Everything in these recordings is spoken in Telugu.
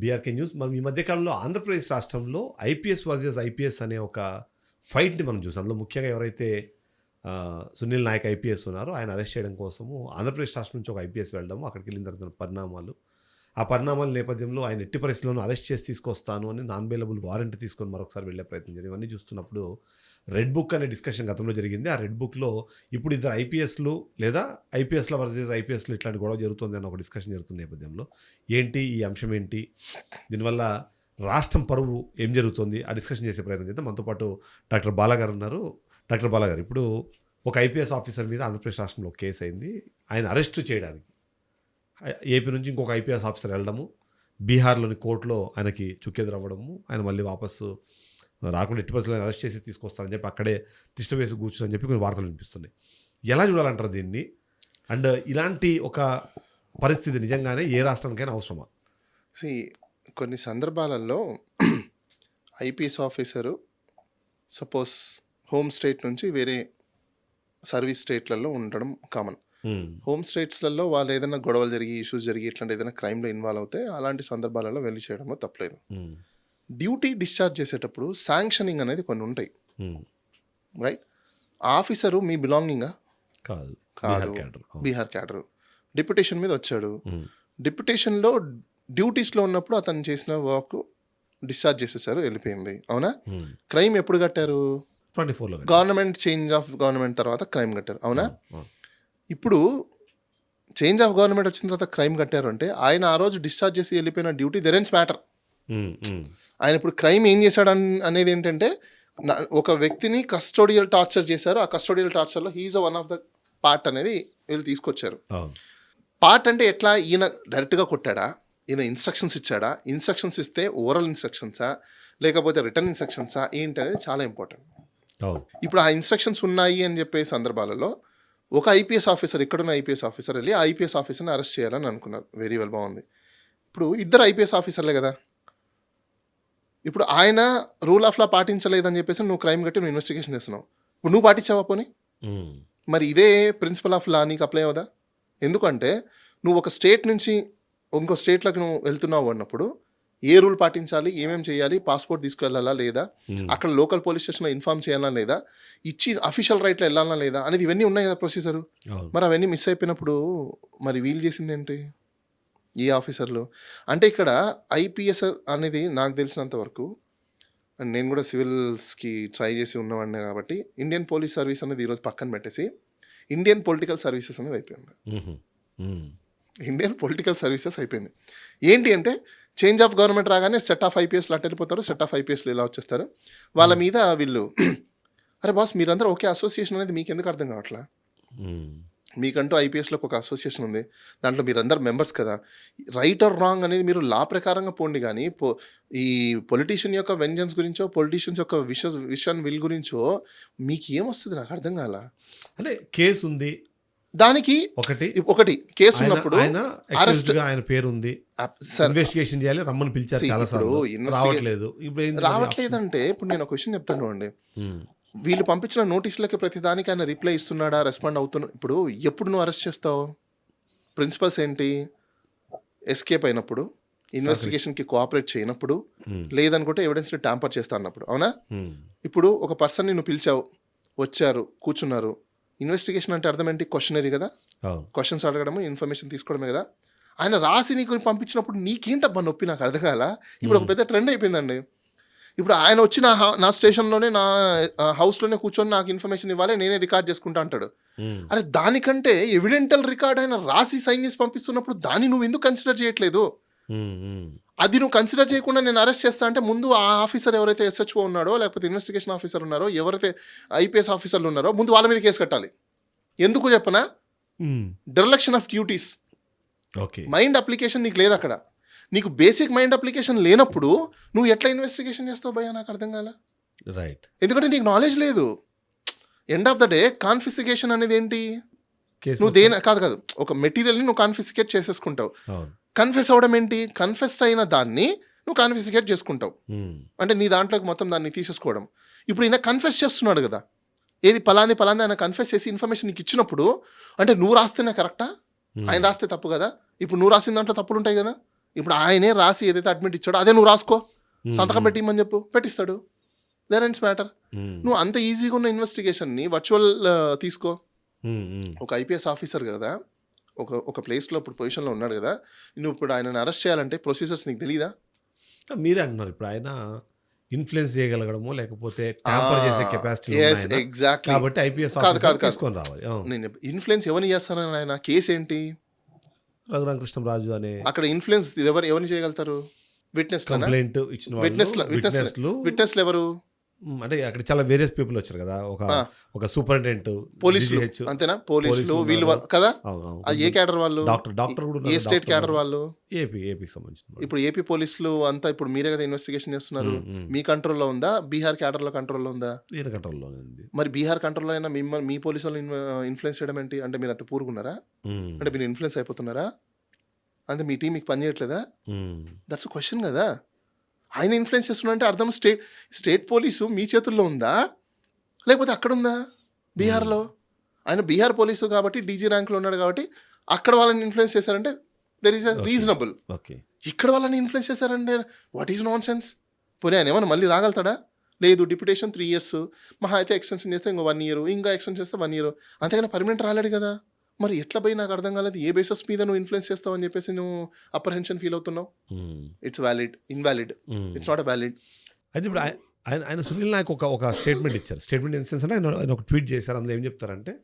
BRK news. మనం ఈ మధ్య కాలంలో ఆంధ్రప్రదేశ్ రాష్ట్రంలో ఐపీఎస్ వర్సెస్ ఐపీఎస్ అనే ఒక ఫైట్‌ని మనం చూసాం. అందులో ముఖ్యంగా ఎవరైతే సునీల్ నాయక్ ఐపీఎస్ ఉన్నారో ఆయన అరెస్ట్ చేయడం కోసము ఆంధ్రప్రదేశ్ రాష్ట్రం నుంచి ఒక ఐపీఎస్ వెళ్ళడము, అక్కడికెళ్ళిన తర్వాత పరిణామాలు. ఆ పరిణామాల నేపథ్యంలో ఆయన ఎట్టి పరిస్థితుల్లోనూ అరెస్ట్ చేసి తీసుకొస్తాను అని నాన్ బెయిలబుల్ వారెంట్ తీసుకొని మరొకసారి వెళ్ళే ప్రయత్నం చేయడం. ఇవన్నీ చూస్తున్నప్పుడు రెడ్ బుక్ అనే డిస్కషన్ గతంలో జరిగింది. ఆ రెడ్ బుక్‌లో ఇప్పుడు ఇద్దరు ఐపీఎస్‌లు లేదా ఐపీఎస్‌ల వర్సెస్ ఐపీఎస్‌లు ఇట్లాంటి గొడవ జరుగుతుంది అన్న ఒక డిస్కషన్ జరుగుతున్న నేపథ్యంలో ఏంటి ఈ అంశం ఏంటి? దీనివల్ల రాష్ట్రం పరువు ఏం జరుగుతుంది? ఆ డిస్కషన్ చేసే ప్రయత్నం చేద్దాం. మనతో పాటు డాక్టర్ బాలా గారు ఉన్నారు. డాక్టర్ బాలా గారు, ఇప్పుడు ఒక ఐపీఎస్ ఆఫీసర్ మీద ఆంధ్రప్రదేశ్ రాష్ట్రంలో కేసు అయింది. ఆయన అరెస్ట్ చేయడానికి ఏపీ నుంచి ఇంకొక ఐపీఎస్ ఆఫీసర్ వెళ్ళడము, బీహార్లోని కోర్టులో ఆయనకి చుక్కెదురవ్వడము, ఆయన మళ్ళీ వాపసు రాకుండా ఎట్టి పరిస్థితుల్లో అరెస్ట్ చేసి తీసుకొస్తారని చెప్పి అక్కడే తిష్ట వేసి కూర్చుని చెప్పి కొన్ని వార్తలు వినిపిస్తున్నాయి. ఎలా చూడాలంటారు దీన్ని? అండ్ ఇలాంటి ఒక పరిస్థితి నిజంగానే ఏ రాష్ట్రానికైనా అవసరమా? కొన్ని సందర్భాలలో IPS officer suppose home state నుంచి వేరే సర్వీస్ స్టేట్లలో ఉండడం కామన్. హోమ్ స్టేట్స్లలో వాళ్ళు ఏదైనా గొడవలు జరిగి ఇష్యూస్ జరిగి ఇట్లాంటి ఏదైనా క్రైమ్లో ఇన్వాల్వ్ అవుతే అలాంటి సందర్భాలలో వెళ్ళి చేయడంలో తప్పలేదు. డ్యూటీ డిశ్చార్జ్ చేసేటప్పుడు శాంక్షనింగ్ అనేది కొన్ని ఉంటాయి, రైట్? ఆఫీసరు మీ బిలాంగింగా కాదు, బీహార్ క్యాడర్ డిప్యుటేషన్ మీద వచ్చాడు. డిప్యుటేషన్లో డ్యూటీస్లో ఉన్నప్పుడు అతను చేసిన వర్క్ డిశ్చార్జ్ చేసేసారు, వెళ్ళిపోయింది. అవునా? క్రైమ్ ఎప్పుడు కట్టారు? 24లో గవర్నమెంట్ చేంజ్ ఆఫ్ గవర్నమెంట్ తర్వాత క్రైమ్ కట్టారు. అవునా? ఇప్పుడు చేంజ్ ఆఫ్ గవర్నమెంట్ వచ్చిన తర్వాత క్రైమ్ కట్టారు అంటే ఆయన ఆ రోజు డిశ్చార్జ్ చేసి వెళ్ళిపోయిన డ్యూటీ దెరెన్స్ మ్యాటర్. ఆయన ఇప్పుడు క్రైమ్ ఏం చేశాడు అనేది ఏంటంటే ఒక వ్యక్తిని కస్టోడియల్ టార్చర్ చేశారు. ఆ కస్టోడియల్ టార్చర్లో he's one of the part అనేది వీళ్ళు తీసుకొచ్చారు. పార్ట్ అంటే ఎట్లా? ఈయన డైరెక్ట్గా కొట్టాడా? ఈయన ఇన్స్ట్రక్షన్స్ ఇచ్చాడా? ఇన్స్ట్రక్షన్స్ ఇస్తే ఓరల్ ఇన్స్ట్రక్షన్సా లేకపోతే రిటర్న్ ఇన్స్ట్రక్షన్సా ఏంటి అనేది చాలా ఇంపార్టెంట్. ఇప్పుడు ఆ ఇన్స్ట్రక్షన్స్ ఉన్నాయి అని చెప్పే సందర్భాలలో ఒక ఐపీఎస్ ఆఫీసర్, ఇక్కడున్న ఐపీఎస్ ఆఫీసర్ వెళ్ళి ఆ ఐపీఎస్ ఆఫీసర్ని అరెస్ట్ చేయాలని అనుకున్నారు. వెరీ వెల్, బాగుంది. ఇప్పుడు ఇద్దరు ఐపీఎస్ ఆఫీసర్లే కదా. ఇప్పుడు ఆయన రూల్ ఆఫ్ లా పాటించలేదని చెప్పేసి నువ్వు క్రైమ్ కట్టి నువ్వు ఇన్వెస్టిగేషన్ చేస్తున్నావు. ఇప్పుడు నువ్వు పాటించావా పోనీ? మరి ఇదే ప్రిన్సిపల్ ఆఫ్ లా నీకు అప్లై అవుదా? ఎందుకంటే నువ్వు ఒక స్టేట్ నుంచి ఇంకో స్టేట్లోకి నువ్వు వెళ్తున్నావు అన్నప్పుడు ఏ రూల్ పాటించాలి, ఏమేమి చేయాలి, పాస్పోర్ట్ తీసుకువెళ్ళాలా లేదా, అక్కడ లోకల్ పోలీస్ స్టేషన్లో ఇన్ఫార్మ్ చేయాలా లేదా, ఇచ్చి అఫీషియల్ రైట్లో వెళ్ళాలా లేదా అనేది ఇవన్నీ ఉన్నాయి కదా ప్రొసీజరు. మరి అవన్నీ మిస్ అయిపోయినప్పుడు మరి వీలు చేసింది ఏంటి ఈ ఆఫీసర్లు? అంటే ఇక్కడ ఐపీఎస్ అనేది నాకు తెలిసినంత వరకు, నేను కూడా సివిల్స్కి ట్రై చేసి ఉన్నవాడినే కాబట్టి ఇండియన్ పోలీస్ సర్వీస్ అనేది ఈరోజు పక్కన పెట్టేసి ఇండియన్ పొలిటికల్ సర్వీసెస్ అనేది అయిపోయింది. ఇండియన్ పొలిటికల్ సర్వీసెస్ అయిపోయింది. ఏంటి అంటే చేంజ్ ఆఫ్ గవర్నమెంట్ రాగానే సెట్ ఆఫ్ ఐపీఎస్లు అట్ట వెళ్ళిపోతారు, సెట్ ఆఫ్ ఐపీఎస్లు ఇలా వచ్చేస్తారు. వాళ్ళ మీద వీళ్ళు అరే బాస్ మీరందరూ ఒకే అసోసియేషన్ అనేది మీకు ఎందుకు అర్థం కావట్లా? మీకంటూ ఐపీఎస్లోకి ఒక అసోసియేషన్ ఉంది, దాంట్లో మీరందరూ మెంబర్స్ కదా. రైట్ ఆర్ రాంగ్ అనేది మీరు లా ప్రకారంగా పోండి, కానీ ఈ పొలిటీషియన్ యొక్క వెంజన్స్ గురించో పొలిటీషియన్స్ యొక్క విషన్ విల్ గురించో మీకు ఏమొస్తుంది నాకు అర్థం కాల. అంటే కేసు ఉంది, దానికి ఒకటి కేసు ఉన్నప్పుడు ఆయన పేరు ఉంది, ఇన్వెస్టిగేషన్ చేయాలి, రమ్మని పిలిచారు, రావట్లేదంటే ఇప్పుడు నేను ఒక విషయం చెప్తాను అండి. వీళ్ళు పంపించిన నోటీసులకి ప్రతిదానికి ఆయన రిప్లై ఇస్తున్నాడా, రెస్పాండ్ అవుతున్నాడు? ఇప్పుడు ఎప్పుడు నువ్వు అరెస్ట్ చేస్తావు? ప్రిన్సిపల్స్ ఏంటి? ఎస్కేప్ అయినప్పుడు, ఇన్వెస్టిగేషన్కి కోఆపరేట్ చేయనప్పుడు, లేదనుకుంటే ఎవిడెన్స్ని ట్యాంపర్ చేస్తా అన్నప్పుడు. అవునా? ఇప్పుడు ఒక పర్సన్ని నువ్వు పిలిచావు, వచ్చారు, కూర్చున్నారు. ఇన్వెస్టిగేషన్ అంటే అర్థం ఏంటి? క్వశ్చనరీ కదా, క్వశ్చన్స్ అడగడము, ఇన్ఫర్మేషన్ తీసుకోవడమే కదా. ఆయన రాసి నీకు పంపించినప్పుడు నీకేంటబ్బా నొప్పి నాకు అర్థం కాల. ఇప్పుడు ఒక పెద్ద ట్రెండ్ అయిపోయిందండి. ఇప్పుడు ఆయన వచ్చి నా స్టేషన్లోనే నా హౌస్లోనే కూర్చొని నాకు ఇన్ఫర్మేషన్ ఇవ్వాలి, నేనే రికార్డ్ చేసుకుంటా అంటాడు. అరే దానికంటే ఎవిడెంటల్ రికార్డ్ ఆయన రాసి సైన్ చేసి పంపిస్తున్నప్పుడు దాన్ని నువ్వు ఎందుకు కన్సిడర్ చేయట్లేదు? అది నువ్వు కన్సిడర్ చేయకుండా నేను అరెస్ట్ చేస్తా అంటే ముందు ఆ ఆఫీసర్ ఎవరైతే ఎస్హెచ్ఓ ఉన్నారో లేకపోతే ఇన్వెస్టిగేషన్ ఆఫీసర్ ఉన్నారో ఎవరైతే ఐపీఎస్ ఆఫీసర్లు ఉన్నారో ముందు వాళ్ళ మీద కేసు కట్టాలి. ఎందుకు చెప్పనా? Direction of duties, mind application నీకు లేదు అక్కడ. నీకు బేసిక్ మైండ్ అప్లికేషన్ లేనప్పుడు నువ్వు ఎట్లా ఇన్వెస్టిగేషన్ చేస్తావు భయ్యా? నాకు అర్థం కాల. రైట్, ఎందుకంటే నీకు నాలెడ్జ్ లేదు. End of the day confiscation అనేది ఏంటి? నువ్వు కాదు ఒక మెటీరియల్ని నువ్వు కాన్ఫిస్కేట్ చేసేసుకుంటావు. కన్ఫెస్ అవడం ఏంటి? కన్ఫెస్డ్ అయిన దాన్ని నువ్వు కాన్ఫిస్కేట్ చేసుకుంటావు, అంటే నీ దాంట్లోకి మొత్తం దాన్ని తీసేసుకోవడం. ఇప్పుడు ఈయన కన్ఫెస్ చేస్తున్నాడు కదా, ఏది పలాంది ఆయన కన్ఫెస్ చేసి ఇన్ఫర్మేషన్ నీకు ఇచ్చినప్పుడు అంటే నువ్వు రాస్తేనే కరెక్టా, ఆయన రాస్తే తప్పు కదా. ఇప్పుడు నువ్వు రాసిన దాంట్లో తప్పులు ఉంటాయి కదా, ఇప్పుడు ఆయనే రాసి ఏదైతే అడ్మిట్ ఇచ్చాడో అదే నువ్వు రాసుకో, సంతకం పెట్టిమని చెప్పు, పెట్టిస్తాడు. There ends matter. నువ్వు అంత ఈజీగా ఉన్న ఇన్వెస్టిగేషన్ని వర్చువల్ తీసుకో. ఒక ఐపీఎస్ ఆఫీసర్ కదా, ఒక ప్లేస్లో ఇప్పుడు పొజిషన్లో ఉన్నాడు కదా, నువ్వు ఇప్పుడు ఆయనను అరెస్ట్ చేయాలంటే ప్రొసీజర్స్ నీకు తెలీదా? మీరే అంటున్నారు ఇప్పుడు ఆయన ఇన్ఫ్లుయెన్స్ చేయగలగడమో లేకపోతే ట్యాంపర్ చేసే కెపాసిటీ ఎగ్జాక్ట్లీ. కాబట్టి ఐపీఎస్ తీసుకొని రావాలి. నేను ఇన్ఫ్లుయెన్స్ ఎవరిని చేస్తానని ఆయన కేసు ఏంటి? రఘురామకృష్ణరాజు అనే అక్కడ ఇన్ఫ్లుయెన్స్ ఎవరిని చేయగలుగుతారు? విట్నెస్ కంప్లైంట్ ఇచ్చిన విట్నెస్లు ఎవరు? అంటే అక్కడ చాలా వేరియస్ పీపుల్ వచ్చారు కదా, ఒక సూపరింటెండెంట్, పోలీసులు అంతేనా? పోలీసులు వీళ్ళు కదా, ఏ క్యాడర్ వాళ్ళు? డాక్టర్ కూడా, ఏ స్టేట్ క్యాడర్ వాళ్ళు? ఏపీకి సంబంధించిన. ఇప్పుడు ఏపీ పోలీసులు అంతా ఇప్పుడు మీరే కదా ఇన్వెస్టిగేషన్ చేస్తున్నారు. మీ కంట్రోల్లో ఉందా? బీహార్ క్యాడర్ లో కంట్రోల్లో ఉందా? ఈయన కంట్రోల్లోనే ఉంది. మరి బీహార్ కంట్రోల్లో అయినా మిమ్మల్ని మీ పోలీసు వాళ్ళు ఇన్ఫ్లుయెన్స్ చేయడం ఏంటి? అంటే మీరు అంత పూరుకున్నారా? అంటే మీరు ఇన్ఫ్లుయెన్స్ అయిపోతున్నారా? అంటే మీ టీం మీకు పని చేయట్లేదా? దట్స్ క్వశ్చన్ కదా. ఆయన ఇన్ఫ్లుయెన్స్ చేస్తున్నాడంటే అర్థం స్టేట్ పోలీసు మీ చేతుల్లో ఉందా లేకపోతే అక్కడ ఉందా? బీహార్లో ఆయన బీహార్ పోలీసు కాబట్టి డీజీ ర్యాంక్లో ఉన్నాడు కాబట్టి అక్కడ వాళ్ళని ఇన్ఫ్లుయెన్స్ చేశారంటే దెర్ ఈస్ అ రీజనబుల్. ఇక్కడ వాళ్ళని ఇన్ఫ్లుయెన్స్ చేశారంటే వాట్ ఈజ్ నాన్ సెన్స్? పోనీ ఆయన ఏమన్నా మళ్ళీ రాగలుగుతాడా? లేదు, డిప్యుటేషన్ 3 years, మహా అయితే ఎక్స్టెన్షన్ చేస్తే ఇంకో 1 year, ఇంకా ఎక్స్టెన్షన్ చేస్తే 1 year, అంతేగాని పర్మనెంట్ రాలేడు కదా. మరి ఎట్లా పోయి నాకు అర్థం కాలేదు, ఏ బేసిస్ మీద నువ్వు ఇన్ఫ్లుయెన్స్ చేస్తావు అని చెప్పేసి నువ్వు అప్రహెన్షన్ ఫీల్ అవుతున్నావు? It's valid, invalid, it's not a valid. అయితే ఇప్పుడు ఆయన సునీల్ నాయక్ ఒక స్టేట్మెంట్ ఇచ్చారు. స్టేట్మెంట్ ఇన్ సెన్స్ అంటే ఆయన ఒక ట్వీట్ చేశారు. అందులో ఏం చెప్తారంటే,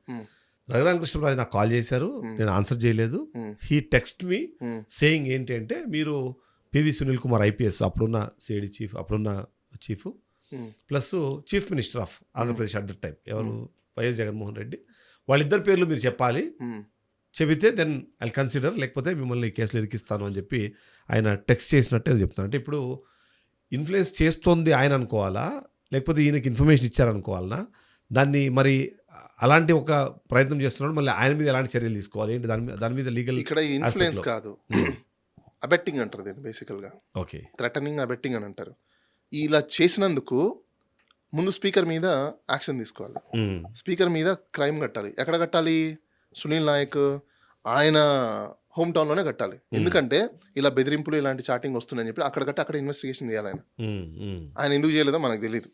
రఘురామకృష్ణరాజు నాకు కాల్ చేశారు, నేను ఆన్సర్ చేయలేదు. హీ టెక్స్ట్ మీ సేయింగ్ ఏంటి అంటే, మీరు పివి సునీల్ కుమార్ ఐపీఎస్ అప్పుడున్న సిఐడి చీఫ్, అప్పుడున్న chief plus chief minister of Andhra Pradesh at the time ఎవరు, వైఎస్ జగన్మోహన్ రెడ్డి, వాళ్ళిద్దరు పేర్లు మీరు చెప్పాలి, చెబితే దెన్ ఐ కన్సిడర్, లేకపోతే మిమ్మల్ని కేసులు ఇరికిస్తాను అని చెప్పి ఆయన టెక్స్ట్ చేసినట్టే చెప్తున్నాను. అంటే ఇప్పుడు ఇన్ఫ్లుయెన్స్ చేస్తోంది ఆయన అనుకోవాలా, లేకపోతే ఈయనకి ఇన్ఫర్మేషన్ ఇచ్చారనుకోవాలనా? దాన్ని మరి అలాంటి ఒక ప్రయత్నం చేస్తున్నాడు, మళ్ళీ ఆయన మీద ఎలాంటి చర్యలు తీసుకోవాలి ఏంటి, దాని మీద లీగల్? ఇక్కడ ఇన్ఫ్లుయెన్స్ కాదు, అబెట్టింగ్ అంటారు దీన్ని బేసికల్గా. ఓకే, థ్రెటనింగ్, అబెట్టింగ్ అని అంటారు. ఇలా చేసినందుకు ముందు స్పీకర్ మీద యాక్షన్ తీసుకోవాలి. స్పీకర్ మీద క్రైమ్ కట్టాలి. ఎక్కడ కట్టాలి? సునీల్ నాయక్ ఆయన హోమ్ టౌన్లోనే కట్టాలి. ఎందుకంటే ఇలా బెదిరింపులు ఇలాంటి చాటింగ్ వస్తున్నాయని చెప్పి అక్కడ అక్కడ ఇన్వెస్టిగేషన్ చేయాలి. ఆయన ఎందుకు చేయలేదో మనకు తెలియదు.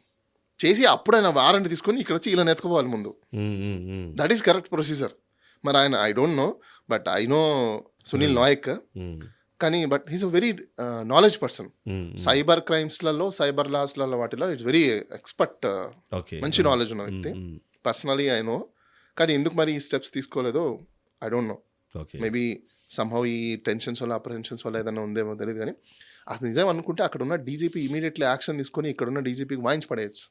చేసి అప్పుడు ఆయన వారెంట్ తీసుకొని ఇక్కడ వచ్చి ఇలా నెత్తుకోవాలి ముందు. That is correct procedure. మరి ఆయన I don't know, but I know Sunil Nayak. కానీ but he's a very knowledge person. Cyber క్రైమ్స్లలో, సైబర్ లాస్లలో వాటిలో ఇట్స్ వెరీ ఎక్స్పర్ట్, మంచి నాలెడ్జ్ ఉన్న వ్యక్తి. Personally I know. కానీ ఎందుకు మరి ఈ స్టెప్స్ తీసుకోలేదో I don't know. Maybe somehow ఈ టెన్షన్స్ వల్ల, అప్రహెన్షన్స్ వల్ల ఏదైనా ఉందేమో తెలియదు. కానీ అసలు నిజం అనుకుంటే అక్కడ ఉన్న డీజీపీ ఇమీడియట్లీ యాక్షన్ తీసుకొని ఇక్కడ ఉన్న డీజీపీకి వాయించి పడేయచ్చు.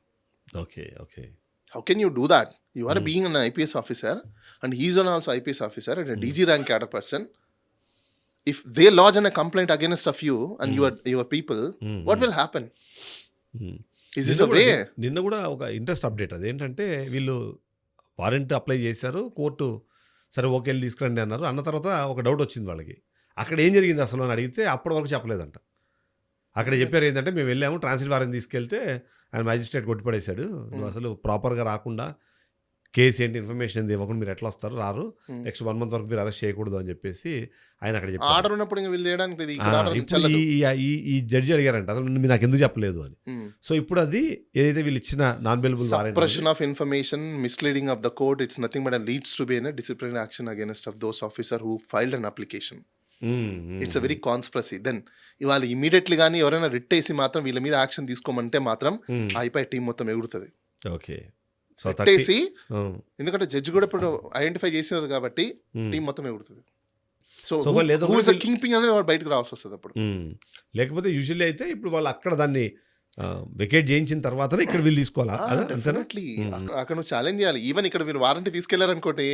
How can you do that? You are being an IPS officer and he's on also IPS officer and DG rank cadre person. If they lodge a complaint against of you and your people, what will happen? Is this a way? నిన్న కూడా ఒక ఇంట్రెస్ట్ అప్డేట్ అదేంటంటే, వీళ్ళు వారెంట్ అప్లై చేశారు, కోర్టు సరే ఓకే వెళ్ళి తీసుకురండి అన్నారు. అన్న తర్వాత ఒక డౌట్ వచ్చింది వాళ్ళకి, అక్కడ ఏం జరిగింది అసలు అని అడిగితే అప్పటి వరకు చెప్పలేదంట. అక్కడ చెప్పారు ఏంటంటే, మేము వెళ్ళాము, ట్రాన్సిట్ వారెంట్ తీసుకెళ్తే ఆయన మ్యాజిస్ట్రేట్ కొట్టిపడేశాడు, నువ్వు అసలు ప్రాపర్గా రాకుండా కేసు ఏంటి, ఇన్ఫర్మేషన్ ఏంటి ఇవ్వకుండా మీరు ఎట్లా వస్తారు, రారు, నెక్స్ట్ 1 month వరకు మీరు అరెస్ట్ చేయకూడదు అని చెప్పేసి ఆయన అక్కడ చెప్పారు. ఆర్డర్ ఉన్నప్పుడు వీళ్ళు చేయడానికి ఈ జడ్జి అడిగారంట, అసలు మీరు నాకు ఎందుకు చెప్పలేదు అని. సో ఇప్పుడు అది ఏదైతే వీళ్ళు ఇచ్చిన non bailable warrant, suppression of information, misleading of the court, it's nothing but leads to be a disciplinary action against of those officer who filed an application. It's a very conspiracy. Then ఇవాళ ఇమీడియట్లీ కానీ ఎవరైనా రిట్ వేసి మాత్రం వీళ్ళ మీద యాక్షన్ తీసుకోమంటే మాత్రం అయిపోయి టీం మొత్తం ఎగురుతుంది. ఓకే, పెట్టేసి, ఎందుకంటే జడ్జి కూడా ఇప్పుడు ఐడెంటిఫై చేసినారు కాబట్టి టీం మొత్తం ఎగురుతుంది. సో కింగ్ పింగ్ అనేది వాడు బయటకు రావాల్సి వస్తుంది అప్పుడు. లేకపోతే యూజువల్లీ అయితే ఇప్పుడు వాళ్ళు అక్కడ దాన్ని వెకేట్ చేయించిన తర్వాత ఇక్కడ వీళ్ళు తీసుకోవాలా? డెఫినెట్లీ అక్కడ నువ్వు ఛాలెంజ్ చేయాలి. ఈవెన్ ఇక్కడ మీరు వారంటీ తీసుకెళ్లారనుకోండి,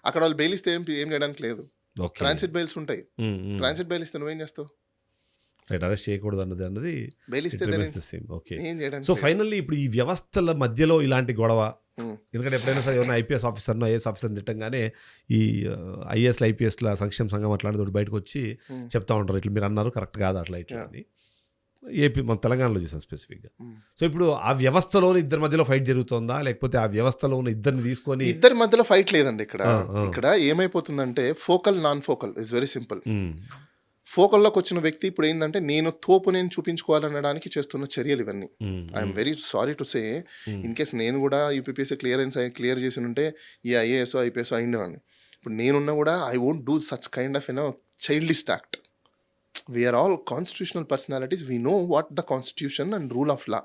అక్కడ వాళ్ళు బెయిల్ ఇస్తే ఏం చేయడానికి లేదు. ట్రాన్సిట్ బెయిల్స్ ఉంటాయి. ట్రాన్సిట్ బెయిల్ ఇస్తే నువ్వేం చేస్తావు? అరెస్ట్ చేయకూడదు అన్నది బెయిల్ ఇస్తే ఓకే. సో ఫైనల్లీ ఇప్పుడు ఈ వ్యవస్థల మధ్యలో ఇలాంటి గొడవ, ఎందుకంటే ఎప్పుడైనా సరే ఎవరైనా ఐపీఎస్ ఆఫీసర్ను, ఐఏఎస్ ఆఫీసర్ని తిట్టంగానే ఈ ఐఏఎస్ల ఐపీఎస్ల సంక్షేమ సంఘం అట్లాంటిది బయటకు వచ్చి చెప్తా ఉంటారు, ఇట్లా మీరు అన్నారు కరెక్ట్ కాదు అట్లా ఇట్లా అని. ఏపీ మన తెలంగాణలో చూసాం స్పెసిఫిక్గా. సో ఇప్పుడు ఆ వ్యవస్థలోని ఇద్దరి మధ్యలో ఫైట్ జరుగుతుందా, లేకపోతే ఆ వ్యవస్థలో ఉన్న ఇద్దరిని తీసుకొని? ఇద్దరి మధ్యలో ఫైట్ లేదండి. ఇక్కడ ఏమైపోతుందంటే focal non focal is very simple. ఫోకల్లోకి వచ్చిన వ్యక్తి ఇప్పుడు ఏంటంటే నేను చూపించుకోవాలనడానికి చేస్తున్న చర్యలు ఇవన్నీ. I'm very sorry to say, in case నేను కూడా యూపీపీఎస్సీ క్లియర్ చేసి ఉంటే ఈ ఐఏఎస్ ఐపీఎస్ అయిండేవాడిని. ఇప్పుడు నేనున్నా కూడా I won't do such kind of childish act. We are all constitutional personalities, we know what the constitution and rule of law.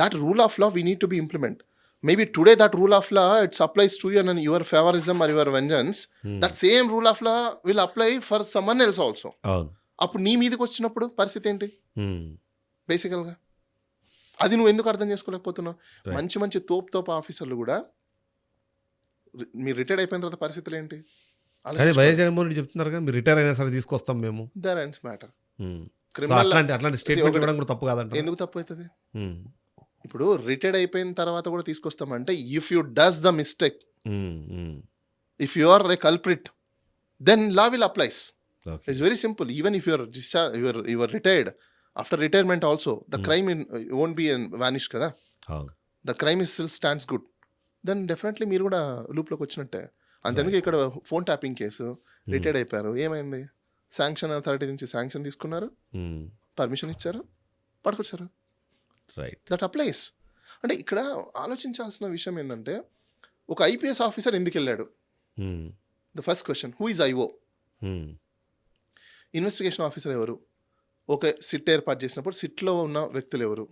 That rule of law we need to be implement. Maybe today that rule of law, it applies to you and your favorism or your vengeance. That same rule of law will apply for someone else also. అప్పుడు నీ మీదకి వచ్చినప్పుడు పరిస్థితి ఏంటి బేసికల్గా? అది నువ్వు ఎందుకు అర్థం చేసుకోలేకపోతున్నావు? మంచి మంచి తోపు ఆఫీసర్లు కూడా మీరు రిటైర్డ్ అయిపోయిన తర్వాత పరిస్థితులు ఏంటి? వైఎస్ జగన్మోహన్ రెడ్డి చెప్తున్నారు మీరు రిటైర్ అయినా సరే తీసుకొస్తాం మేము. There ends matter. అట్లాంటి స్టేట్మెంట్ ఇవ్వడం కూడా తప్పు కాదంట. ఎందుకు తప్పు అవుతుంది? ఇప్పుడు రిటైర్డ్ అయిపోయిన తర్వాత కూడా తీసుకొస్తామంటే if you does the mistake, if you are a culprit, then law will applies. It's very simple. Even if your retired, after retirement also the crime won't be vanish కదా. The crime is still stands good. Then definitely మీరు కూడా లూప్లోకి వచ్చినట్టే. అంతెందుకు ఇక్కడ ఫోన్ ట్యాపింగ్ కేసు, రిటైర్డ్ అయిపోయారు, ఏమైంది? శాంక్షన్ అథారిటీ నుంచి శాంక్షన్ తీసుకున్నారు, పర్మిషన్ ఇచ్చారు, పట్టుకొచ్చారు. That applies. అంటే ఇక్కడ ఆలోచించాల్సిన విషయం ఏంటంటే ఒక ఐపీఎస్ ఆఫీసర్ ఎందుకు వెళ్ళాడు? The first question, who is IO? Investigation officer ఎవరు? ఒక సిట్ ఏర్పాటు చేసినప్పుడు సిట్లో ఉన్న వ్యక్తులు ఎవరు?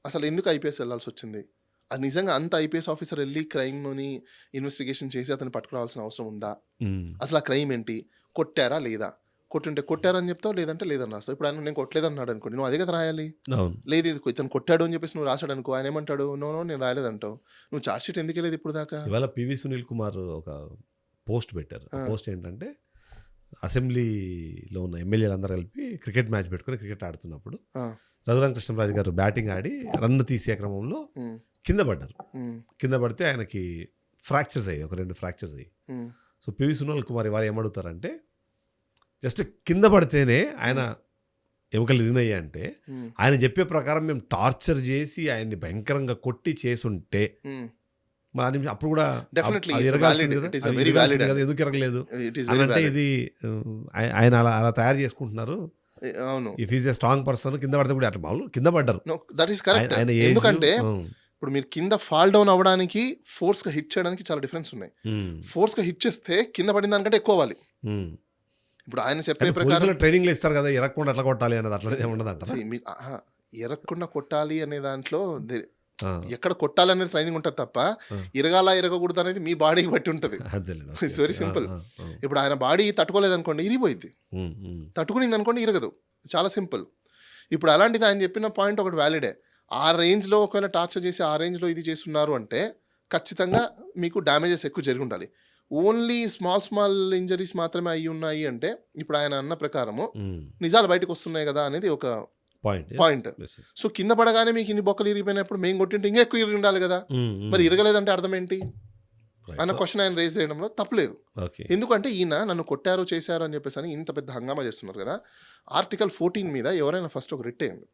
అసలు ఎందుకు ఐపీఎస్ వెళ్ళాల్సి వచ్చింది? అది నిజంగా అంత ఐపీఎస్ ఆఫీసర్ వెళ్ళి క్రైమ్ని ఇన్వెస్టిగేషన్ చేసి అతను పట్టుకోవాల్సిన అవసరం ఉందా? అసలు ఆ క్రైమ్ ఏంటి? కొట్టారా లేదా? కొట్టుంటే కొట్టారని చెప్తావు, లేదంటే లేదని రాస్తావు. ఇప్పుడు ఆయన నేను కొట్టలేదన్నాడు అనుకోండి, నువ్వు అదే కదా రాయాలి. లేదు ఇది ఇతను కొట్టాడు అని చెప్పేసి నువ్వు రాశాడు అనుకో, ఆయన ఏమంటాడు? నో నేను రాయలేదంటావు. నువ్వు ఛార్జ్ షీట్ ఎందుకు వెళ్ళేది ఇప్పుడు దాకా? ఇవాళ పివి సునీల్ కుమార్ ఒక పోస్ట్ పెట్టారు. పోస్ట్ ఏంటంటే అసెంబ్లీలో ఉన్న ఎమ్మెల్యేలు అందరూ కలిపి క్రికెట్ మ్యాచ్ పెట్టుకుని క్రికెట్ ఆడుతున్నప్పుడు రఘురామ కృష్ణరాజు గారు బ్యాటింగ్ ఆడి రన్ను తీసే క్రమంలో కింద పడ్డారు. కింద పడితే ఆయనకి ఫ్రాక్చర్స్ అయ్యాయి, ఒక 2 ఫ్రాక్చర్స్ అయ్యాయి. సో పివి సునీల్ కుమార్ ఇవాళ ఏమడుగుతారంటే జస్ట్ కింద పడితేనే ఆయన ఎముకలు ఇరిగినాయి అంటే ఆయన చెప్పే ప్రకారం మేము టార్చర్ చేసి ఆయన్ని భయంకరంగా కొట్టి చేసుంటే మరి అప్పుడు కూడా ఎందుకు ఇరగలేదు అంటే ఇది ఆయన అలా తయారు చేసుకుంటున్నారు. అవును, if is a strong person కింద పడితే కూడా అట్లా మామూలు కింద పడ్డారు. That is correct. ఎందుకంటే ఇప్పుడు మీరు కింద ఫాల్ డౌన్ అవ్వడానికి ఫోర్స్గా హిట్ చేయడానికి చాలా డిఫరెన్స్ ఉన్నాయి. ఫోర్స్గా హిట్ చేస్తే కింద పడిన దానికంటే ఎక్కువ అవ్వాలి. ఇప్పుడు ఆయన చెప్పే ప్రకారం ట్రైనింగ్ ఇస్తారు కదా, ఎరగకుండా అట్లా కొట్టాలి అన్నది అట్లా ఉండదంట. ఎరగకుండా కొట్టాలి అనే దాంట్లో ఎక్కడ కొట్టాలి అనేది ట్రైనింగ్ ఉంటుంది తప్ప ఇరగాల ఇరగకూడదు అనేది మీ బాడీకి బట్టి ఉంటుంది. It's very simple. ఇప్పుడు ఆయన బాడీ తట్టుకోలేదు అనుకోండి, ఇరిగిపోయింది. తట్టుకునింది అనుకోండి, ఇరగదు. చాలా సింపుల్. ఇప్పుడు అలాంటిది ఆయన చెప్పిన పాయింట్ ఒకటి వ్యాలిడే. ఆ రేంజ్లో ఒకవేళ టార్చర్ చేసి ఆ రేంజ్లో ఇది చేస్తున్నారు అంటే ఖచ్చితంగా మీకు డ్యామేజెస్ ఎక్కువ జరిగి ఉండాలి. ఓన్లీ స్మాల్ ఇంజరీస్ మాత్రమే అయ్యి ఉన్నాయి అంటే ఇప్పుడు ఆయన అన్న ప్రకారము నిజాలు బయటకు వస్తున్నాయి కదా అనేది ఒక పాయింట్. సో కింద పడగానే మీకు ఇన్ని బొక్కలు ఇరిగిపోయినప్పుడు మేము కొట్టింటే ఇంకా ఎక్కువ ఇరిగి ఉండాలి కదా, మరి ఇరగలేదంటే అర్థం ఏంటి అన్న క్వశ్చన్ ఆయన రేజ్ చేయడంలో తప్పలేదు. ఎందుకంటే ఈయన నన్ను కొట్టారు చేశారు అని చెప్పేసి అని ఇంత పెద్ద హంగామా చేస్తున్నారు కదా. ఆర్టికల్ 14 మీద ఎవరైనా ఫస్ట్ ఒక రిట్ వేయండి.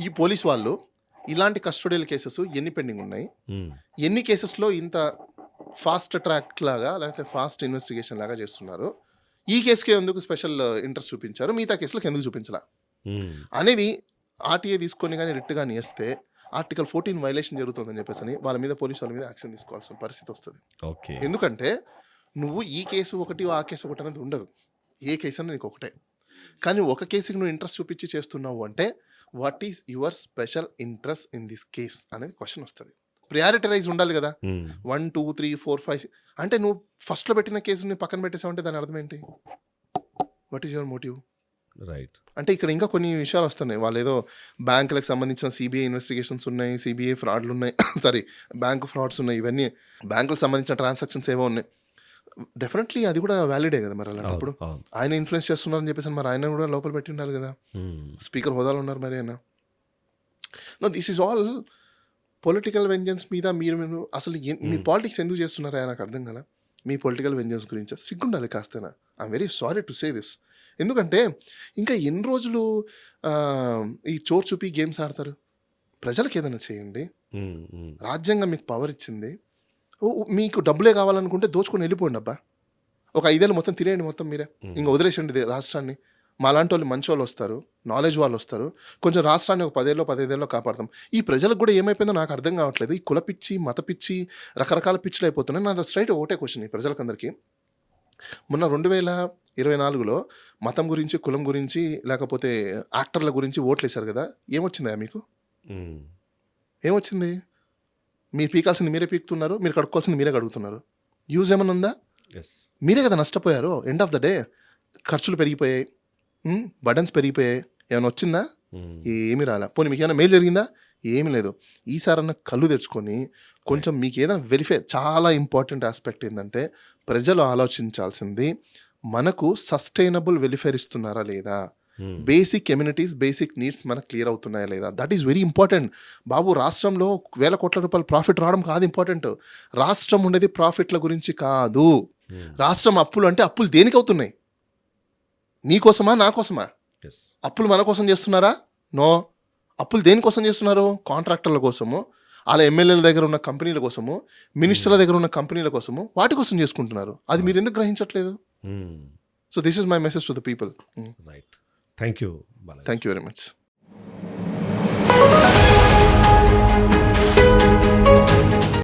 ఈ పోలీస్ వాళ్ళు ఇలాంటి కస్టోడియల్ కేసెస్ ఎన్ని పెండింగ్ ఉన్నాయి, ఎన్ని కేసెస్లో ఇంత ఫాస్ట్ ట్రాక్ లాగా లేకపోతే ఫాస్ట్ ఇన్వెస్టిగేషన్ లాగా చేస్తున్నారు, ఈ కేసుకి ఎందుకు స్పెషల్ ఇంట్రెస్ట్ చూపించారు, మిగతా కేసులకు ఎందుకు చూపించాలా అనేది ఆర్టీఏ తీసుకొని కానీ రిట్ కానీ వేస్తే ఆర్టికల్ 14 వైలేషన్ జరుగుతుందని చెప్పేసి వాళ్ళ మీద పోలీసు వాళ్ళ మీద యాక్షన్ తీసుకోవాల్సిన పరిస్థితి వస్తుంది. ఎందుకంటే నువ్వు ఈ కేసు ఒకటి ఆ కేసు ఒకటి అనేది ఉండదు, ఏ కేసు అని నీకు ఒకటే. కానీ ఒక కేసుకి నువ్వు ఇంట్రెస్ట్ చూపించి చేస్తున్నావు అంటే what is your special interest in this case అనేది క్వశ్చన్ వస్తుంది. ప్రియారిటరైజ్ ఉండాలి కదా. 1 2 3 4 5 అంటే నువ్వు ఫస్ట్లో పెట్టిన కేసుని పక్కన పెట్టేసావు అంటే దాని అర్థం ఏంటి? What is your motive? Right. అంటే ఇక్కడ ఇంకా కొన్ని విషయాలు వస్తున్నాయి. వాళ్ళు ఏదో బ్యాంకులకు సంబంధించిన సిబిఐ ఇన్వెస్టిగేషన్స్ ఉన్నాయి, సిబిఐ ఫ్రాడ్లు ఉన్నాయి, సారీ బ్యాంకు ఫ్రాడ్స్ ఉన్నాయి, ఇవన్నీ బ్యాంకులకు సంబంధించిన ట్రాన్సాక్షన్స్ ఏవో ఉన్నాయి. డెఫినెట్లీ అది కూడా వ్యాలిడే కదా. మరి అలాంటప్పుడు ఆయన ఇన్ఫ్లుయెన్స్ చేస్తున్నారని చెప్పేసి మరి ఆయన కూడా లోపల పెట్టి ఉండాలి కదా. స్పీకర్ హోదాలో ఉన్నారు మరి ఆయన. No this is all political vengeance మీద మీరు అసలు మీ పాలిటిక్స్ ఎందుకు చేస్తున్నారా నాకు అర్థం కదా. మీ పొలిటికల్ వెంజెన్స్ గురించి సిగ్గుండాలి కాస్తేనా. I'm very sorry to say this. ఎందుకంటే ఇంకా ఎన్ని రోజులు ఈ చోర్ చూపి గేమ్స్ ఆడతారు? ప్రజలకు ఏదైనా చేయండి. రాజ్యాంగం మీకు పవర్ ఇచ్చింది. మీకు డబ్బులే కావాలనుకుంటే దోచుకొని వెళ్ళిపోండి అబ్బా. ఒక 5 ఏళ్ళు మొత్తం తినేయండి మొత్తం మీరే, ఇంకా వదిలేసండి ఇది రాష్ట్రాన్ని. మాలాంటి వాళ్ళు మంచి వాళ్ళు వస్తారు, నాలెడ్జ్ వాళ్ళు వస్తారు, కొంచెం రాష్ట్రాన్ని ఒక 10 ఏళ్ళలో 15 ఏళ్ళలో కాపాడతాం. ఈ ప్రజలకు కూడా ఏమైపోయిందో నాకు అర్థం కావట్లేదు. ఈ కుల పిచ్చి, మత పిచ్చి, రకరకాల పిచ్చిలు అయిపోతున్నాయి. నాది స్ట్రైట్ ఒకటే క్వశ్చన్ ఈ ప్రజలకందరికీ. మొన్న 2024లో మతం గురించి, కులం గురించి, లేకపోతే యాక్టర్ల గురించి ఓట్లు వేశారు కదా, ఏమొచ్చిందా మీకు? ఉమ్, ఏమొచ్చింది? మీరు పీకాల్సింది మీరే పీకుతున్నారు, మీరు కడుక్కోవాల్సింది మీరే కడుగుతున్నారు. యూజ్ ఏమన్నా ఉందా? yes. మీరే కదా నష్టపోయారు. ఎండ్ ఆఫ్ ద డే ఖర్చులు పెరిగిపోయాయి, బర్డన్స్ పెరిగిపోయాయి. ఏమైనా వచ్చిందా? ఉమ్, ఏమీ రాలే. పోనీ మీకు ఏమైనా మేలు జరిగిందా? ఏమీ లేదు. ఈసారన్నా కళ్ళు తెచ్చుకొని కొంచెం మీకు ఏదైనా వెరిఫై, చాలా ఇంపార్టెంట్ ఆస్పెక్ట్ ఏంటంటే ప్రజలు ఆలోచించాల్సింది, మనకు సస్టైనబుల్ వెలిఫేర్ ఇస్తున్నారా లేదా, ఉమ్, బేసిక్ కమ్యూనిటీస్, బేసిక్ నీడ్స్ మనకు క్లియర్ అవుతున్నాయా లేదా, దట్ ఈస్ వెరీ ఇంపార్టెంట్. బాబు, రాష్ట్రంలో వేల కోట్ల రూపాయలు ప్రాఫిట్ రావడం కాదు ఇంపార్టెంట్, రాష్ట్రం ఉండేది ప్రాఫిట్ల గురించి కాదు. రాష్ట్రం అప్పులు అంటే అప్పులు దేనికి అవుతున్నాయి? నీకోసమా, నా కోసమా? yes. అప్పులు మన కోసం చేస్తున్నారా? నో. అప్పులు దేనికోసం చేస్తున్నారు? కాంట్రాక్టర్ల కోసము, అలా ఎమ్మెల్యేల దగ్గర ఉన్న కంపెనీల కోసము, మినిస్టర్ల దగ్గర ఉన్న కంపెనీల కోసము, వాటి కోసం చేసుకుంటున్నారు. అది మీరు ఎందుకు గ్రహించట్లేదు? Um, so this is my message to the people. Right. Thank you Balaji. Thank you very much.